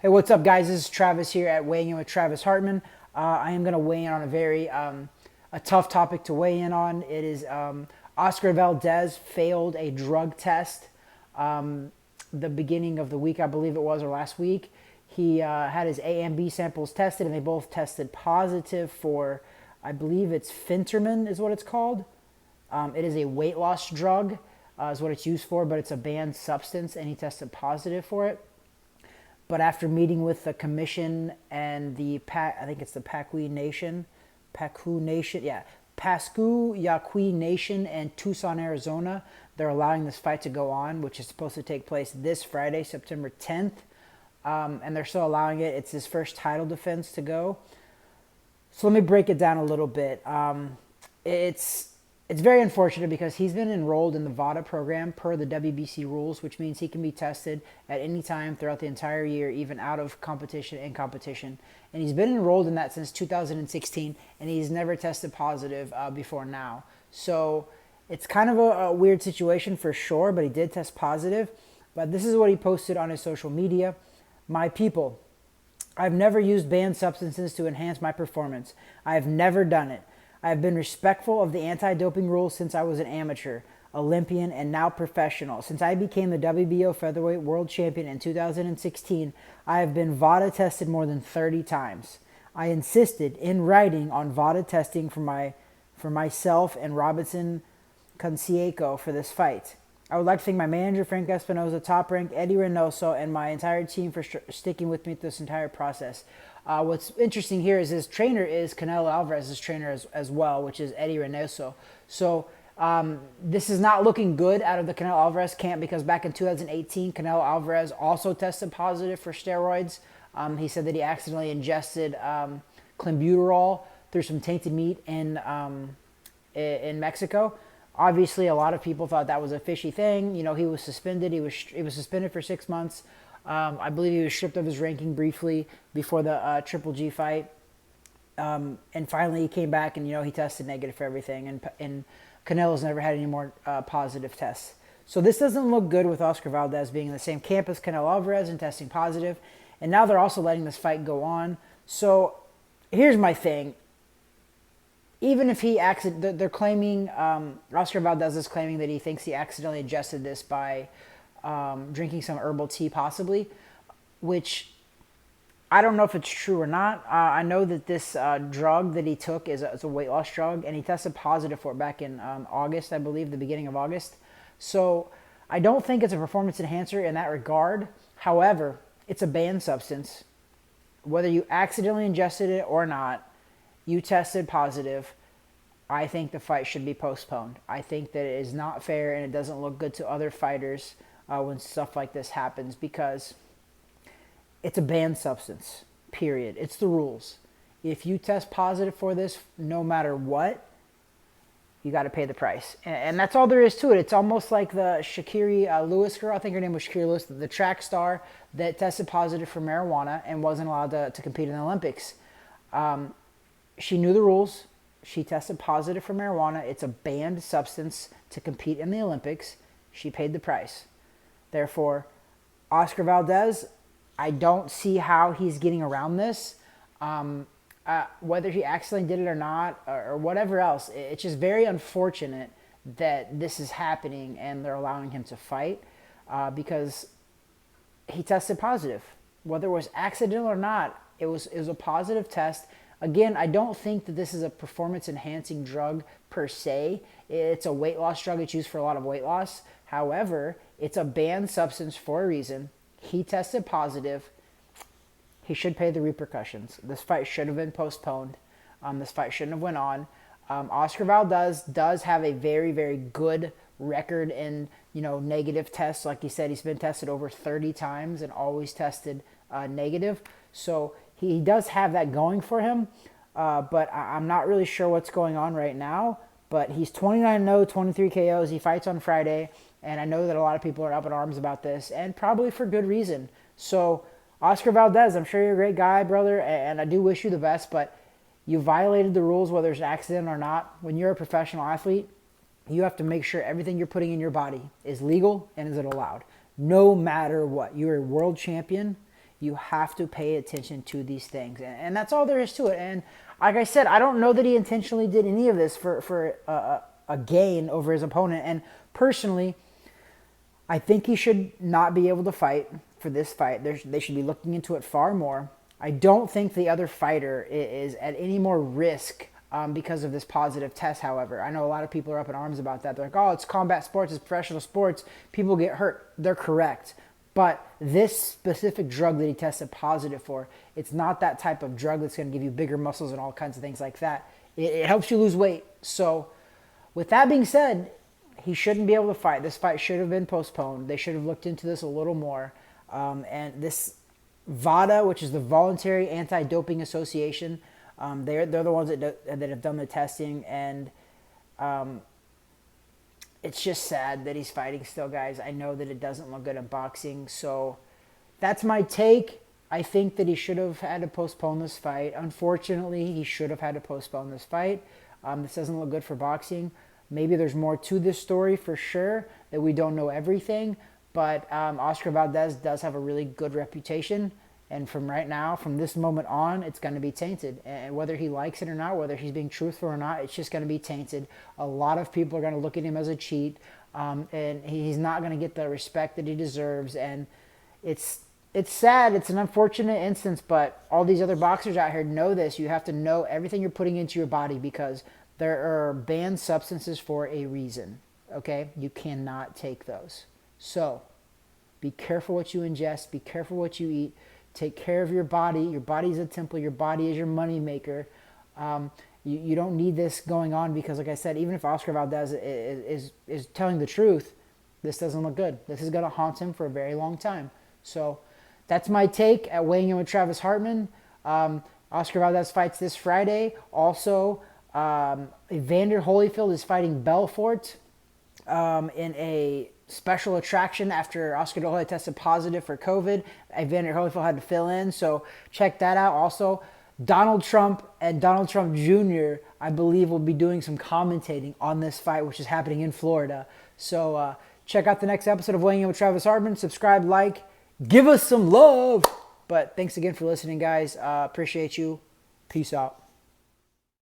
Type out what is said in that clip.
Hey, what's up, guys? This is Travis here at Weighing In with Travis Hartman. I am going to weigh in on a very a tough topic to weigh in on. It is Oscar Valdez failed a drug test the beginning of the week, I believe it was, or last week. He had his A and B samples tested, and they both tested positive for, I believe it's Fintermin is what it's called. It is a weight loss drug, is what it's used for, but it's a banned substance, and he tested positive for it. But after meeting with the commission and I think it's the Pascu Yaqui Nation and Tucson, Arizona, they're allowing this fight to go on, which is supposed to take place this Friday, September 10th. And they're still allowing it. It's his first title defense to go. So let me break it down a little bit. It's very unfortunate because he's been enrolled in the VADA program per the WBC rules, which means he can be tested at any time throughout the entire year, even out of competition and competition. And he's been enrolled in that since 2016, and he's never tested positive before now. So it's kind of a weird situation for sure, but he did test positive. But this is what he posted on his social media. My people, I've never used banned substances to enhance my performance. I have never done it. I have been respectful of the anti-doping rules since I was an amateur, Olympian, and now professional. Since I became the WBO featherweight world champion in 2016, I have been VADA tested more than 30 times. I insisted in writing on VADA testing for myself and Robinson Conceico for this fight. I would like to thank my manager, Frank Espinoza, Top Rank, Eddie Reynoso, and my entire team for sticking with me through this entire process. What's interesting here is his trainer is Canelo Alvarez's trainer as well, which is Eddie Reynoso. So this is not looking good out of the Canelo Alvarez camp because back in 2018, Canelo Alvarez also tested positive for steroids. He said that he accidentally ingested clenbuterol through some tainted meat in Mexico. Obviously, a lot of people thought that was a fishy thing. You know, he was suspended. He was suspended for 6 months. I believe he was stripped of his ranking briefly before the Triple G fight. And finally he came back and, he tested negative for everything. And Canelo's never had any more positive tests. So this doesn't look good with Oscar Valdez being in the same camp as Canelo Alvarez and testing positive. And now they're also letting this fight go on. So here's my thing. Even if they're claiming, Oscar Valdez is claiming that he thinks he accidentally ingested this by drinking some herbal tea possibly, which I don't know if it's true or not. I know that this drug that he took is a weight loss drug, and he tested positive for it back in August, I believe, the beginning of August. So I don't think it's a performance enhancer in that regard. However, it's a banned substance. Whether you accidentally ingested it or not, you tested positive. I think the fight should be postponed. I think that it is not fair and it doesn't look good to other fighters when stuff like this happens because it's a banned substance, period. It's the rules. If you test positive for this, no matter what, you got to pay the price. And that's all there is to it. It's almost like the Sha'Carri Lewis girl, I think her name was Sha'Carri Lewis, the track star that tested positive for marijuana and wasn't allowed to compete in the Olympics. She knew the rules. She tested positive for marijuana. It's a banned substance to compete in the Olympics. She paid the price. Therefore, Oscar Valdez, I don't see how he's getting around this. Whether he accidentally did it or not, or whatever else, it's just very unfortunate that this is happening and they're allowing him to fight because he tested positive. Whether it was accidental or not, it was a positive test. Again, I don't think that this is a performance-enhancing drug per se. It's a weight loss drug. It's used for a lot of weight loss. However, it's a banned substance for a reason. He tested positive. He should pay the repercussions. This fight should have been postponed. This fight shouldn't have went on. Oscar Valdez does have a very, very good record in, negative tests. Like he said, he's been tested over 30 times and always tested negative. So he does have that going for him, but I'm not really sure what's going on right now. But he's 29-0, 23 KOs. He fights on Friday, and I know that a lot of people are up in arms about this, and probably for good reason. So, Oscar Valdez, I'm sure you're a great guy, brother, and I do wish you the best, but you violated the rules, whether it's an accident or not. When you're a professional athlete, you have to make sure everything you're putting in your body is legal and is it allowed, no matter what. You're a world champion. You have to pay attention to these things. And that's all there is to it. And like I said, I don't know that he intentionally did any of this for a gain over his opponent. And personally, I think he should not be able to fight for this fight. They should be looking into it far more. I don't think the other fighter is at any more risk because of this positive test, however. I know a lot of people are up in arms about that. They're like, oh, it's combat sports, it's professional sports. People get hurt. They're correct. But this specific drug that he tested positive for, it's not that type of drug that's going to give you bigger muscles and all kinds of things like that. It helps you lose weight. So with that being said, he shouldn't be able to fight. This fight should have been postponed. They should have looked into this a little more. And this VADA, which is the Voluntary Anti-Doping Association, they're the ones that have done the testing. And it's just sad that he's fighting still, guys. I know that it doesn't look good in boxing. So that's my take. I think that he should have had to postpone this fight. Unfortunately, he should have had to postpone this fight. This doesn't look good for boxing. Maybe there's more to this story for sure, that we don't know everything. But Oscar Valdez does have a really good reputation. And from right now, from this moment on, it's going to be tainted. And whether he likes it or not, whether he's being truthful or not, it's just going to be tainted. A lot of people are going to look at him as a cheat. And he's not going to get the respect that he deserves. And it's sad. It's an unfortunate instance. But all these other boxers out here know this. You have to know everything you're putting into your body, because there are banned substances for a reason. Okay? You cannot take those. So be careful what you ingest. Be careful what you eat. Take care of your body. Your body is a temple. Your body is your money maker. You don't need this going on, because, like I said, even if Oscar Valdez is telling the truth, this doesn't look good. This is going to haunt him for a very long time. So that's my take at weighing in with Travis Hartman. Oscar Valdez fights this Friday. Also, Evander Holyfield is fighting Belfort in a special attraction after Oscar De La Hoya tested positive for COVID. Evander Holyfield had to fill in, so check that out. Also, Donald Trump and Donald Trump Jr., I believe, will be doing some commentating on this fight, which is happening in Florida. So check out the next episode of Weighing In with Travis Hartman. Subscribe, like, give us some love. But thanks again for listening, guys. Appreciate you. Peace out.